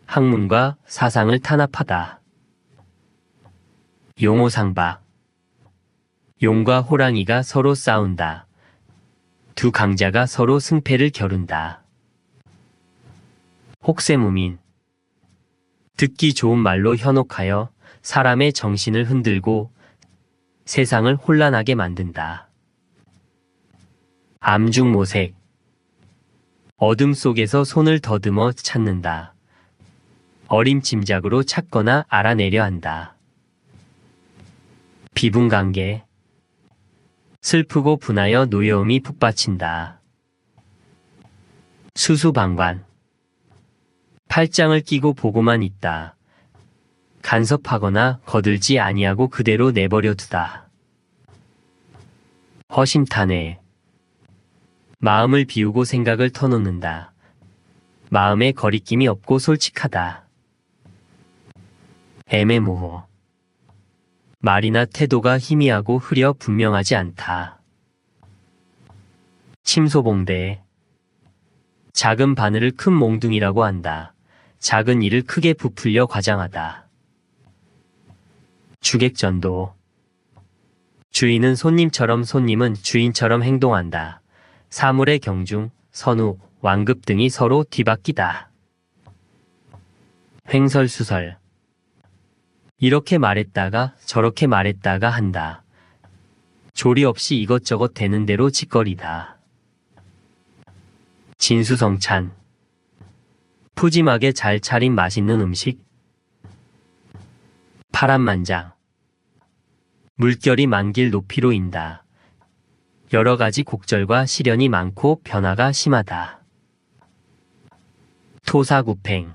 학문과 사상을 탄압하다. 용호상박. 용과 호랑이가 서로 싸운다. 두 강자가 서로 승패를 겨룬다. 혹세무민. 듣기 좋은 말로 현혹하여 사람의 정신을 흔들고 세상을 혼란하게 만든다. 암중모색. 어둠 속에서 손을 더듬어 찾는다. 어림짐작으로 찾거나 알아내려 한다. 비분관계. 슬프고 분하여 노여움이 북받친다. 수수방관. 팔짱을 끼고 보고만 있다. 간섭하거나 거들지 아니하고 그대로 내버려 두다. 허심탄회. 마음을 비우고 생각을 터놓는다. 마음에 거리낌이 없고 솔직하다. 애매모호. 말이나 태도가 희미하고 흐려 분명하지 않다. 침소봉대. 작은 바늘을 큰 몽둥이라고 한다. 작은 일을 크게 부풀려 과장하다. 주객전도. 주인은 손님처럼 손님은 주인처럼 행동한다. 사물의 경중, 선우, 완급 등이 서로 뒤바뀌다. 횡설수설. 이렇게 말했다가 저렇게 말했다가 한다. 조리 없이 이것저것 되는 대로 짓거리다. 진수성찬. 푸짐하게 잘 차린 맛있는 음식. 파란만장. 물결이 만길 높이로 인다. 여러 가지 곡절과 시련이 많고 변화가 심하다. 토사구팽.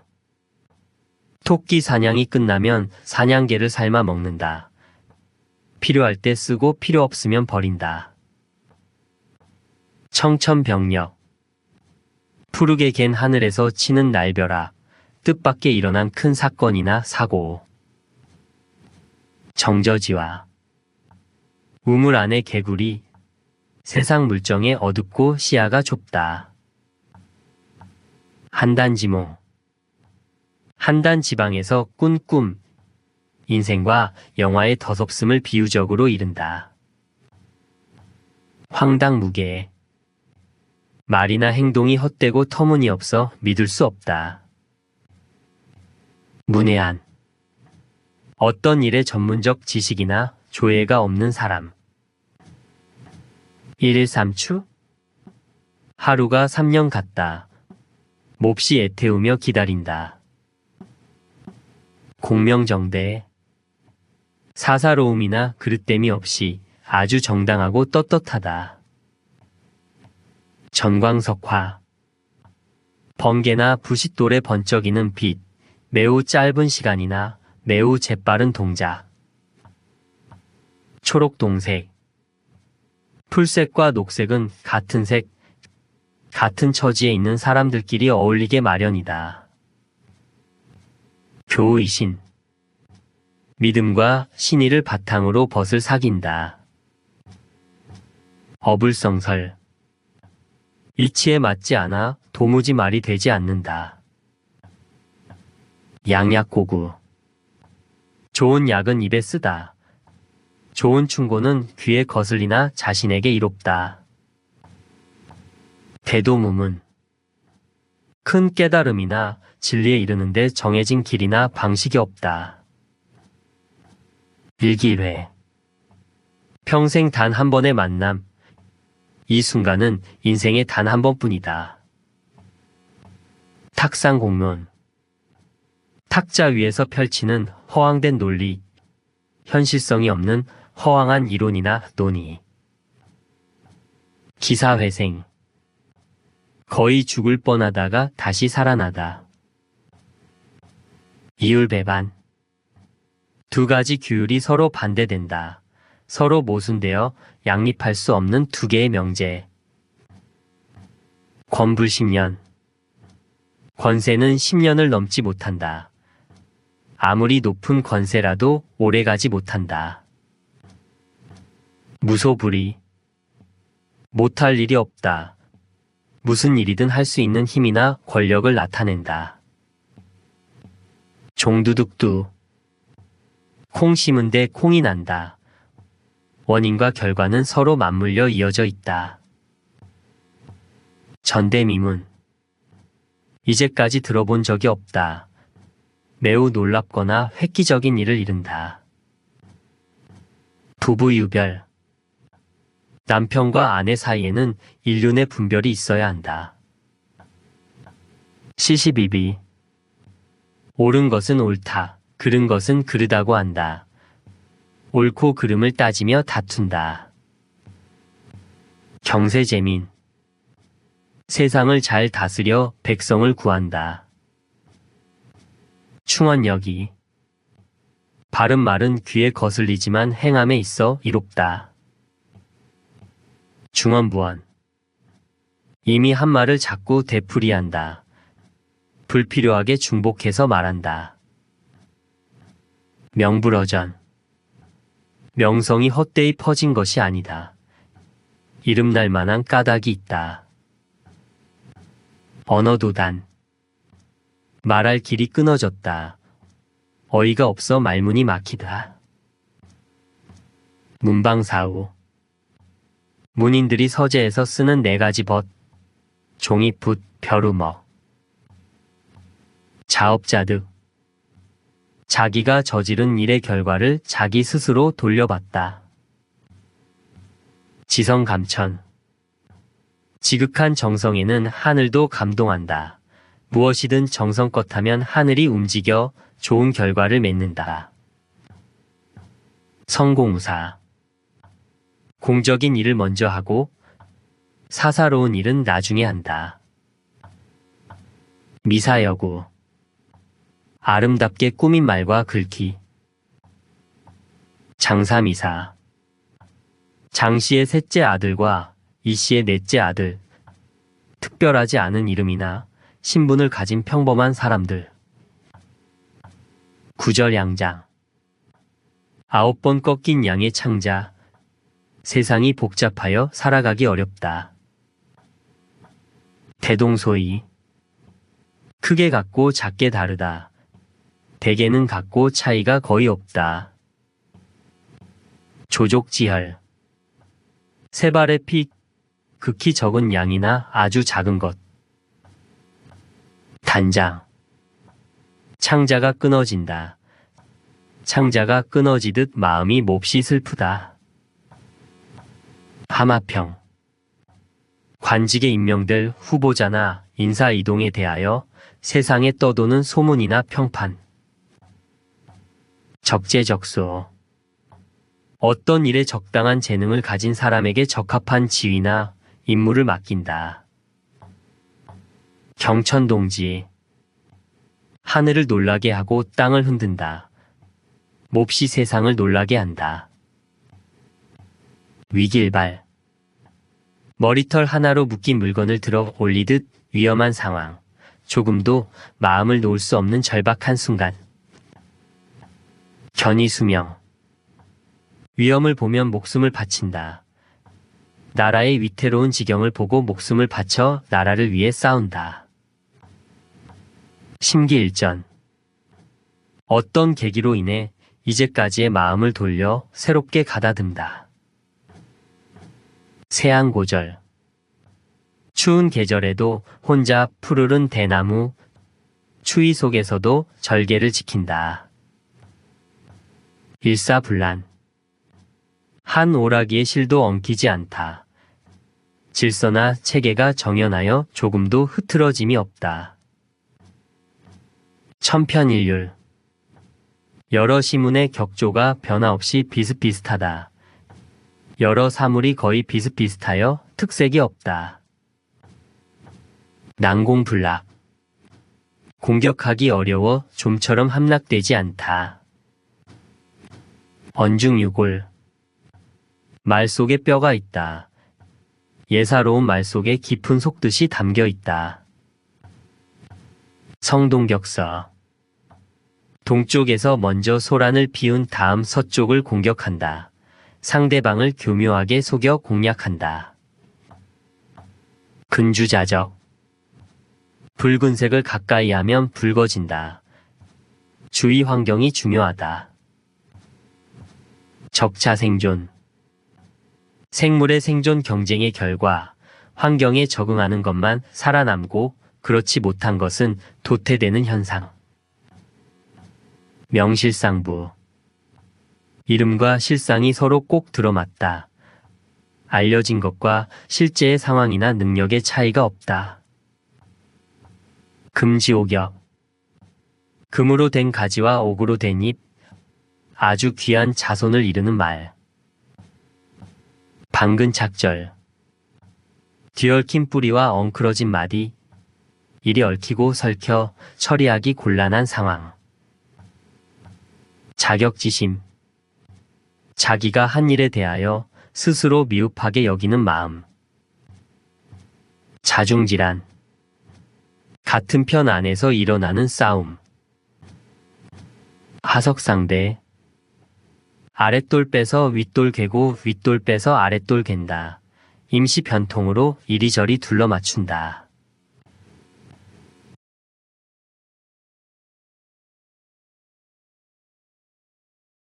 토끼 사냥이 끝나면 사냥개를 삶아 먹는다. 필요할 때 쓰고 필요 없으면 버린다. 청천벽력. 푸르게 갠 하늘에서 치는 날벼락. 뜻밖의 일어난 큰 사건이나 사고. 정저지와 우물 안의 개구리. 세상 물정에 어둡고 시야가 좁다. 한단지몽. 한단 지방에서 꾼 꿈. 인생과 영화의 덧없음을 비유적으로 이른다. 황당무계. 말이나 행동이 헛되고 터무니없어 믿을 수 없다. 문외한. 어떤 일에 전문적 지식이나 조예가 없는 사람. 일일삼추. 하루가 3년 같다. 몹시 애태우며 기다린다. 공명정대. 사사로움이나 그릇됨이 없이 아주 정당하고 떳떳하다. 전광석화. 번개나 부싯돌에 번쩍이는 빛. 매우 짧은 시간이나 매우 재빠른 동작. 초록동색. 풀색과 녹색은 같은 색, 같은 처지에 있는 사람들끼리 어울리게 마련이다. 교의신. 믿음과 신의를 바탕으로 벗을 사귄다. 어불성설. 이치에 맞지 않아 도무지 말이 되지 않는다. 양약고구. 좋은 약은 입에 쓰다. 좋은 충고는 귀에 거슬리나 자신에게 이롭다. 대도무문. 큰 깨달음이나 진리에 이르는데 정해진 길이나 방식이 없다. 일기회. 평생 단 한 번의 만남. 이 순간은 인생의 단 한 번뿐이다. 탁상공론. 탁자 위에서 펼치는 허황된 논리. 현실성이 없는 허황한 이론이나 논의. 기사회생. 거의 죽을 뻔하다가 다시 살아나다. 이율배반. 두 가지 규율이 서로 반대된다. 서로 모순되어 양립할 수 없는 두 개의 명제. 권불10년. 권세는 10년을 넘지 못한다. 아무리 높은 권세라도 오래가지 못한다. 무소불위. 못할 일이 없다. 무슨 일이든 할 수 있는 힘이나 권력을 나타낸다. 종두둑두. 콩 심은 데 콩이 난다. 원인과 결과는 서로 맞물려 이어져 있다. 전대미문. 이제까지 들어본 적이 없다. 매우 놀랍거나 획기적인 일을 이른다. 부부유별. 남편과 아내 사이에는 인륜의 분별이 있어야 한다. 시시비비. 옳은 것은 옳다. 그른 것은 그르다고 한다. 옳고 그름을 따지며 다툰다. 경세재민. 세상을 잘 다스려 백성을 구한다. 충언여기. 바른 말은 귀에 거슬리지만 행함에 있어 이롭다. 중언부언. 이미 한 말을 자꾸 되풀이한다. 불필요하게 중복해서 말한다. 명불허전. 명성이 헛되이 퍼진 것이 아니다. 이름날 만한 까닭이 있다. 언어도단. 말할 길이 끊어졌다. 어이가 없어 말문이 막히다. 문방사우. 문인들이 서재에서 쓰는 4가지 벗. 종이붓, 벼루머. 자업자득. 자기가 저지른 일의 결과를 자기 스스로 돌려받다. 지성감천. 지극한 정성에는 하늘도 감동한다. 무엇이든 정성껏 하면 하늘이 움직여 좋은 결과를 맺는다. 성공우사. 공적인 일을 먼저 하고 사사로운 일은 나중에 한다. 미사여구. 아름답게 꾸민 말과 글귀. 장사미사. 장씨의 셋째 아들과 이씨의 넷째 아들. 특별하지 않은 이름이나 신분을 가진 평범한 사람들. 구절양장. 9번 꺾인 양의 창자. 세상이 복잡하여 살아가기 어렵다. 대동소이. 크게 같고 작게 다르다. 대개는 같고 차이가 거의 없다. 조족지혈. 세 발의 피, 극히 적은 양이나 아주 작은 것. 단장. 창자가 끊어진다. 창자가 끊어지듯 마음이 몹시 슬프다. 하마평. 관직에 임명될 후보자나 인사이동에 대하여 세상에 떠도는 소문이나 평판. 적재적소. 어떤 일에 적당한 재능을 가진 사람에게 적합한 지위나 임무를 맡긴다. 경천동지. 하늘을 놀라게 하고 땅을 흔든다. 몹시 세상을 놀라게 한다. 위길발. 머리털 하나로 묶인 물건을 들어 올리듯 위험한 상황. 조금도 마음을 놓을 수 없는 절박한 순간. 견이수명. 위험을 보면 목숨을 바친다. 나라의 위태로운 지경을 보고 목숨을 바쳐 나라를 위해 싸운다. 심기일전. 어떤 계기로 인해 이제까지의 마음을 돌려 새롭게 가다듬다. 세안고절. 추운 계절에도 혼자 푸르른 대나무, 추위 속에서도 절개를 지킨다. 일사불란. 한 오라기의 실도 엉키지 않다. 질서나 체계가 정연하여 조금도 흐트러짐이 없다. 천편일률. 여러 시문의 격조가 변화없이 비슷비슷하다. 여러 사물이 거의 비슷비슷하여 특색이 없다. 난공불락. 공격하기 어려워 좀처럼 함락되지 않다. 언중유골. 말 속에 뼈가 있다. 예사로운 말 속에 깊은 속뜻이 담겨 있다. 성동격서. 동쪽에서 먼저 소란을 피운 다음 서쪽을 공격한다. 상대방을 교묘하게 속여 공략한다. 근주자적. 붉은색을 가까이 하면 붉어진다. 주위 환경이 중요하다. 적자생존. 생물의 생존 경쟁의 결과 환경에 적응하는 것만 살아남고 그렇지 못한 것은 도태되는 현상. 명실상부. 이름과 실상이 서로 꼭 들어맞다. 알려진 것과 실제의 상황이나 능력의 차이가 없다. 금지옥역. 금으로 된 가지와 옥으로 된 잎, 아주 귀한 자손을 이루는 말. 방근착절. 뒤얽힌 뿌리와 엉클어진 마디, 이리 얽히고 설켜 처리하기 곤란한 상황. 자격지심. 자기가 한 일에 대하여 스스로 미흡하게 여기는 마음. 자중질환. 같은 편 안에서 일어나는 싸움. 하석상대. 아랫돌 빼서 윗돌 개고 윗돌 빼서 아랫돌 갠다. 임시 변통으로 이리저리 둘러 맞춘다.